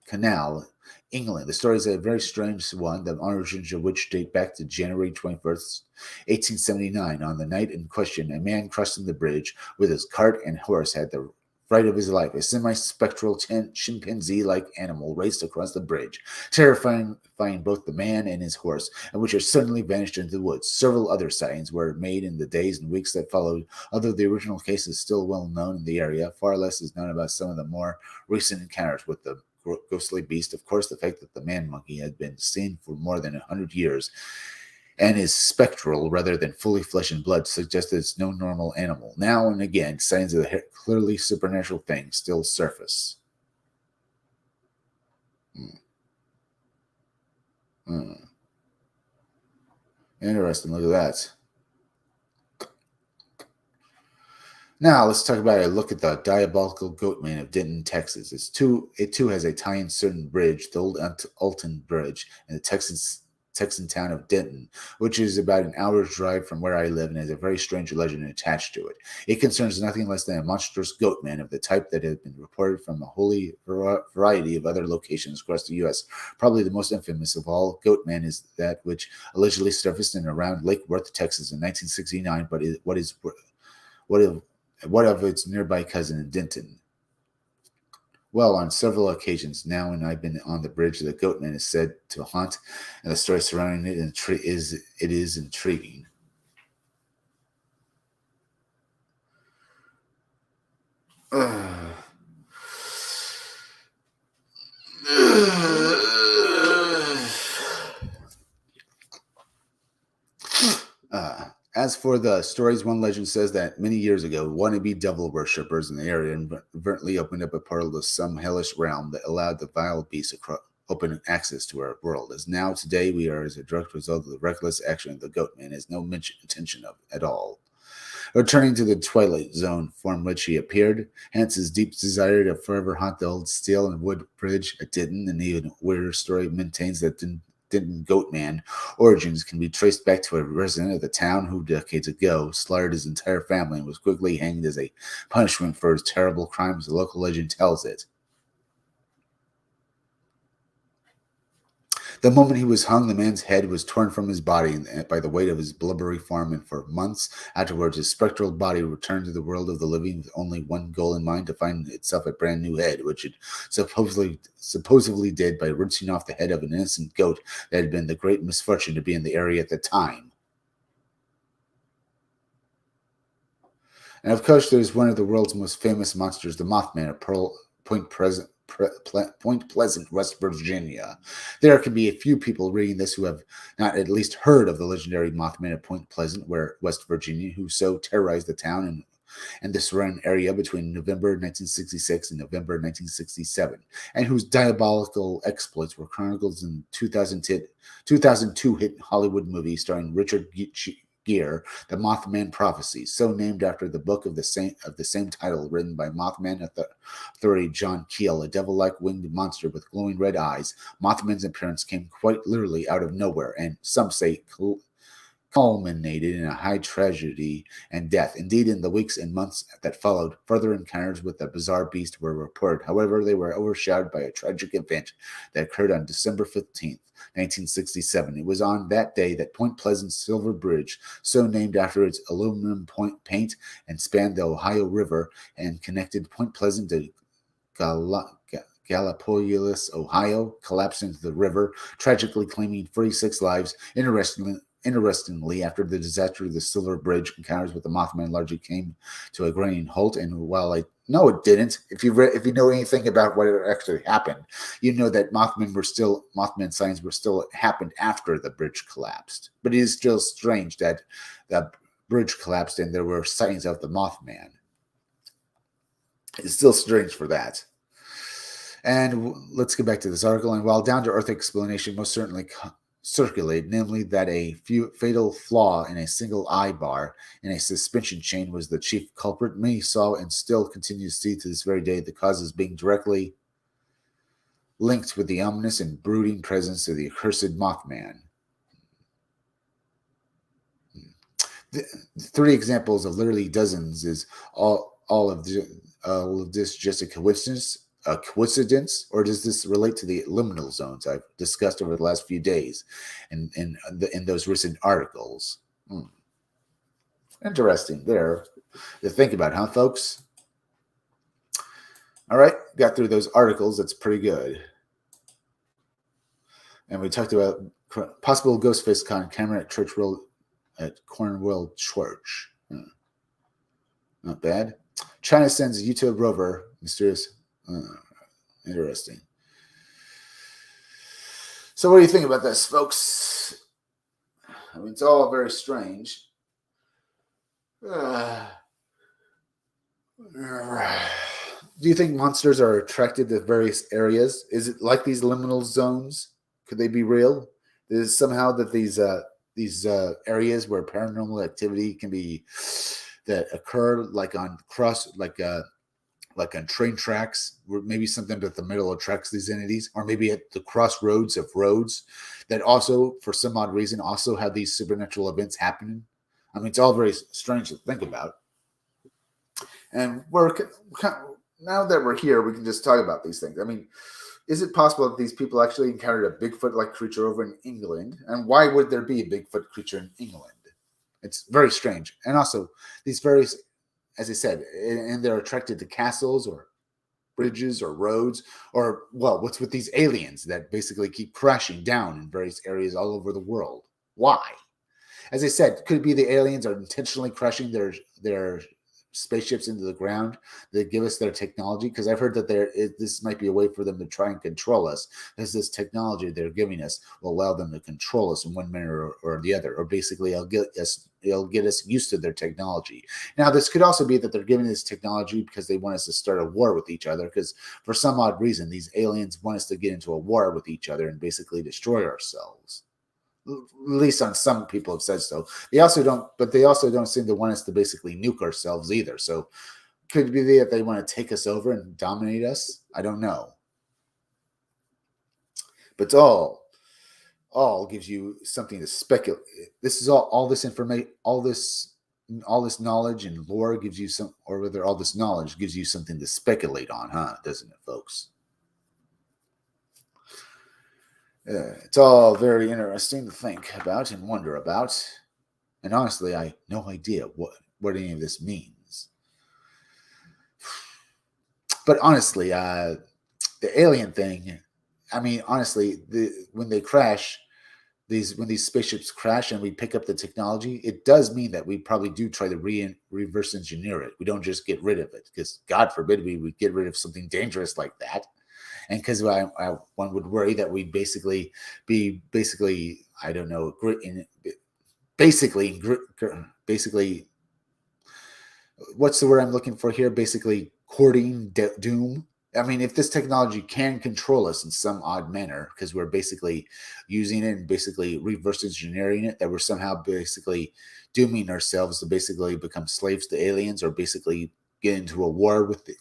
Canal, England. The story is a very strange one, the origins of which date back to January 21st, 1879. On the night in question, a man crossing the bridge with his cart and horse had the fright of his life. A semi-spectral chimpanzee-like animal raced across the bridge, terrifying both the man and his horse, and which had suddenly vanished into the woods. Several other sightings were made in the days and weeks that followed. Although the original case is still well known in the area, far less is known about some of the more recent encounters with the ghostly beast. Of course, the fact that the man monkey had been seen for more than 100 years and is spectral rather than fully flesh and blood suggests that it's no normal animal. Now and again, signs of the clearly supernatural thing still surface. Interesting, look at that. Now let's talk about a look at the diabolical Goatman of Denton, Texas. It too has a tie-in certain bridge, the old Alton Bridge, in the Texan town of Denton, which is about an hour's drive from where I live and has a very strange legend attached to it. It concerns nothing less than a monstrous goatman of the type that has been reported from a whole variety of other locations across the U.S. Probably the most infamous of all goatman is that which allegedly surfaced in around Lake Worth, Texas in 1969, but what of its nearby cousin in Denton? Well, on several occasions now when I've been on the bridge, the goatman is said to haunt, and the story surrounding it is intriguing. As for the stories, one legend says that many years ago, wannabe devil worshippers in the area inadvertently opened up a portal to some hellish realm that allowed the vile beast open access to our world. As now, today, we are as a direct result of the reckless action of the goatman, has no intention of at all. Returning to the Twilight Zone from which he appeared, hence his deep desire to forever haunt the old steel and wood bridge at Denton. An even weirder story maintains that Denton Goatman origins can be traced back to a resident of the town who decades ago slaughtered his entire family and was quickly hanged as a punishment for his terrible crimes. The local legend tells it. The moment he was hung, the man's head was torn from his body by the weight of his blubbery form, and for months afterwards his spectral body returned to the world of the living with only one goal in mind: to find itself a brand new head, which it supposedly did by rinsing off the head of an innocent goat that had been the great misfortune to be in the area at the time. And of course, there's one of the world's most famous monsters, the Mothman of Point Pleasant, West Virginia. There can be a few people reading this who have not at least heard of the legendary Mothman at Point Pleasant, West Virginia, who so terrorized the town and and the surrounding area between November 1966 and November 1967, and whose diabolical exploits were chronicled in 2002 hit Hollywood movie starring Richard Gere, The Mothman Prophecy, so named after the book of the same title written by Mothman authority John Keel, a devil-like winged monster with glowing red eyes. Mothman's appearance came quite literally out of nowhere, and some say culminated in a high tragedy and death. Indeed, in the weeks and months that followed, further encounters with the bizarre beast were reported. However, they were overshadowed by a tragic event that occurred on December 15th, 1967. It was on that day that Point Pleasant's Silver Bridge, so named after its aluminum paint and spanned the Ohio River and connected Point Pleasant to Gallipolis, Ohio, collapsed into the river, tragically claiming 46 lives. Interestingly, after the disaster of the Silver Bridge, encounters with the Mothman largely came to a grinding halt. And while I know it didn't, if you know anything about what actually happened, you know that Mothman sightings were still happened after the bridge collapsed. But it is still strange that the bridge collapsed and there were sightings of the Mothman. It's still strange for that. And let's get back to this article. And while down-to-earth explanation most certainly circulated, namely that a fatal flaw in a single eye bar in a suspension chain was the chief culprit, many saw and still continue to see to this very day the causes being directly linked with the ominous and brooding presence of the accursed Mothman. The 3 examples of literally dozens is all of this just a coincidence? Or does this relate to the liminal zones I've discussed over the last few days in those recent articles? Interesting there to think about, huh, folks? All right, got through those articles. That's pretty good. And we talked about possible Ghostface con camera at Cornwall Church. Not bad. China sends a YouTube rover, mysterious. Interesting. So what do you think about this, folks? I mean, it's all very strange. Do you think monsters are attracted to various areas? Is it like these liminal zones? Could they be real? Is somehow that these areas where paranormal activity can be that occur, like on on train tracks, where maybe something that the middle attracts these entities, or maybe at the crossroads of roads that also, for some odd reason, also have these supernatural events happening. I mean, it's all very strange to think about. And now that we're here, we can just talk about these things. I mean, is it possible that these people actually encountered a Bigfoot-like creature over in England? And why would there be a Bigfoot creature in England? It's very strange. And also, these various, as I said, and they're attracted to castles or bridges or roads, or, well, what's with these aliens that basically keep crashing down in various areas all over the world? Why? As I said, could it be the aliens are intentionally crashing their spaceships into the ground that give us their technology? Because I've heard that this might be a way for them to try and control us, as this technology they're giving us will allow them to control us in one manner or the other, or basically it'll get us used to their technology. Now, this could also be that they're giving this technology because they want us to start a war with each other, because for some odd reason these aliens want us to get into a war with each other and basically destroy ourselves. At least some people have said so. They also don't seem to want us to basically nuke ourselves either. So could it be that they want to take us over and dominate us? I don't know. But all gives you something to speculate. This is all this information, all this knowledge and lore gives you all this knowledge gives you something to speculate on, huh? Doesn't it, folks? It's all very interesting to think about and wonder about. And honestly, I have no idea what any of this means. But honestly, the alien thing, I mean, honestly, when they crash, when these spaceships crash and we pick up the technology, it does mean that we probably do try to reverse engineer it. We don't just get rid of it, because God forbid we would get rid of something dangerous like that. And because one would worry that we'd basically, I don't know, basically what's the word I'm looking for here? Basically, courting doom. I mean, if this technology can control us in some odd manner, because we're basically using it and basically reverse engineering it, that we're somehow basically dooming ourselves to basically become slaves to aliens, or basically get into a war with the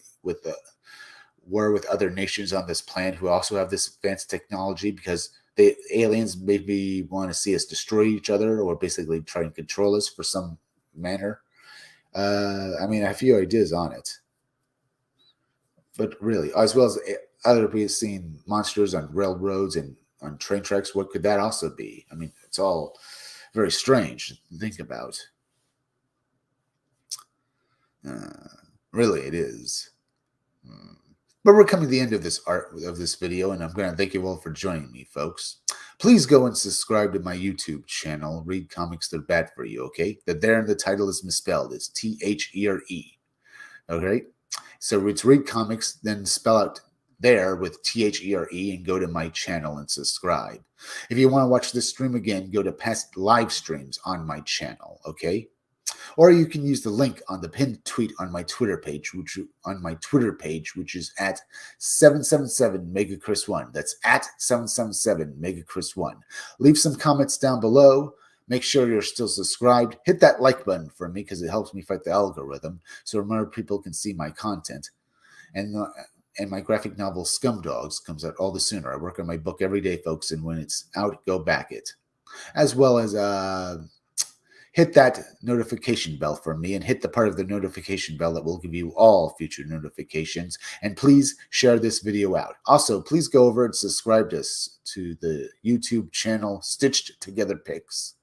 war with other nations on this planet who also have this advanced technology, because the aliens maybe want to see us destroy each other, or basically try and control us for some manner. I mean, I have a few ideas on it, but really, as well as other people seeing monsters on railroads and on train tracks, what could that also be? I mean, it's all very strange to think about. Uh, really, it is. Hmm. But we're coming to the end of this video, and I'm going to thank you all for joining me, folks. Please go and subscribe to my YouTube channel, Read Comics They're Bad For You, okay? The there in the title is misspelled. It's T-H-E-R-E, okay? So it's Read Comics, then spell out there with T-H-E-R-E, and go to my channel and subscribe. If you want to watch this stream again, go to past live streams on my channel, okay? Or you can use the link on the pinned tweet on my Twitter page, which is at 777megachris1. That's at 777megachris1. Leave some comments down below. Make sure you're still subscribed. Hit that like button for me, because it helps me fight the algorithm, so more people can see my content. And my graphic novel Scum Dogs comes out all the sooner. I work on my book every day, folks, and when it's out, go back it. As well as hit that notification bell for me, and hit the part of the notification bell that will give you all future notifications. And please share this video out. Also, please go over and subscribe to the YouTube channel Stitched Together Pics.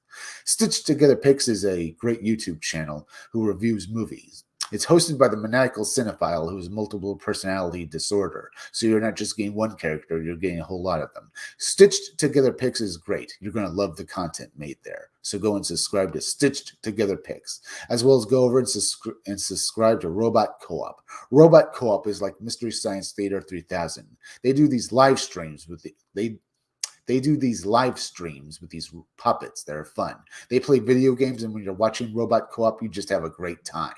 Stitched Together Pics is a great YouTube channel who reviews movies. It's hosted by the maniacal cinephile who has multiple personality disorder. So you're not just getting one character, you're getting a whole lot of them. Stitched Together Pics is great. You're going to love the content made there. So go and subscribe to Stitched Together Pics, as well as go over and subscribe to Robot Co-op. Robot Co-op is like Mystery Science Theater 3000. They do these live streams with they do these live streams with these puppets that are fun. They play video games, and when you're watching Robot Co-op, you just have a great time.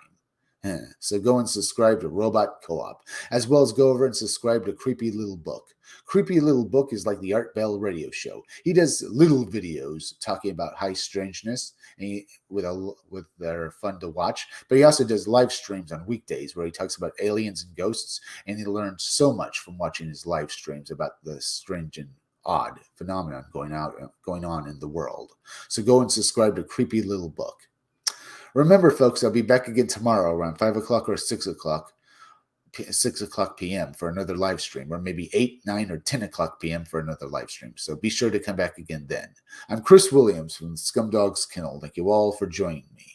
So go and subscribe to Robot Co-op, as well as go over and subscribe to Creepy Little Book. Creepy Little Book is like the Art Bell radio show. He does little videos talking about high strangeness, and that are fun to watch. But he also does live streams on weekdays where he talks about aliens and ghosts, and he learns so much from watching his live streams about the strange and odd phenomenon going on in the world. So go and subscribe to Creepy Little Book. Remember, folks, I'll be back again tomorrow around 5 o'clock or 6 o'clock p.m. for another live stream, or maybe 8, 9, or 10 o'clock p.m. for another live stream. So be sure to come back again then. I'm Chris Williams from Scumdogs Kennel. Thank you all for joining me.